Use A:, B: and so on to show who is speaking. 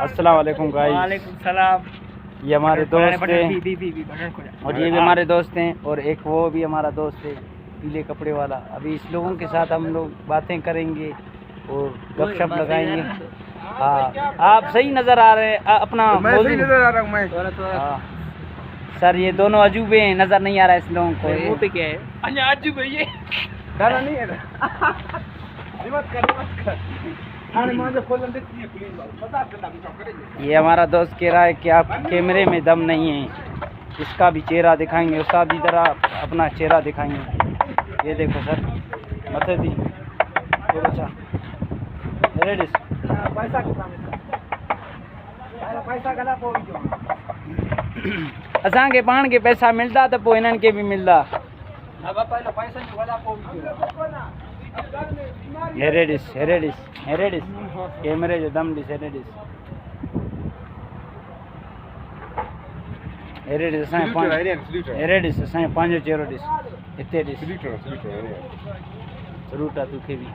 A: अस्सलाम वालेकुम गाइस।
B: वालेकुम सलाम।
A: ये हमारे दोस्त हैं और ये भी हमारे दोस्त हैं और एक वो भी हमारा दोस्त है पीले कपड़े वाला। अभी इस लोगों के साथ हम लोग बातें करेंगे और गपशप लगाएंगे। हाँ, आप सही नज़र आ रहे हैं अपना
C: मैं सही नजर आ रहा हूँ मैं।
A: हाँ सर, ये दोनों अजूबे हैं, नज़र नहीं आ रहा है इस लोगों को।
B: मुंह पे क्या है?
C: अन्य अजूबे ये डरा नहीं है ना। मत कर अरे मां खोलन देती है प्लीज मजाक करना भी करेंगे।
A: ये हमारा दोस्त कह रहा है कि आप कैमरे में दम नहीं है, इसका भी चेहरा दिखाएंगे। उस्ताद इधर आप अपना चेहरा दिखाएंगे। ये देखो सर, मथे दी अच्छा रेडिस
C: पैसा कितना पैसा गला पोई जो
A: असांखे पाण खे पैसा मिलंदा त पोइ हिननि खे बि मिलंदा।
C: अब पहले पैसा जो गला पोई
A: हेरेडिस हेरेडिस हेरेडिस कैमरे जो दम ॾिस हेरेडिस हेरेडिस असांजो हेरेडिस असांजो पंहिंजो चेहरो ॾिस हिते ॾिस। सरूट आहे तोखे बि।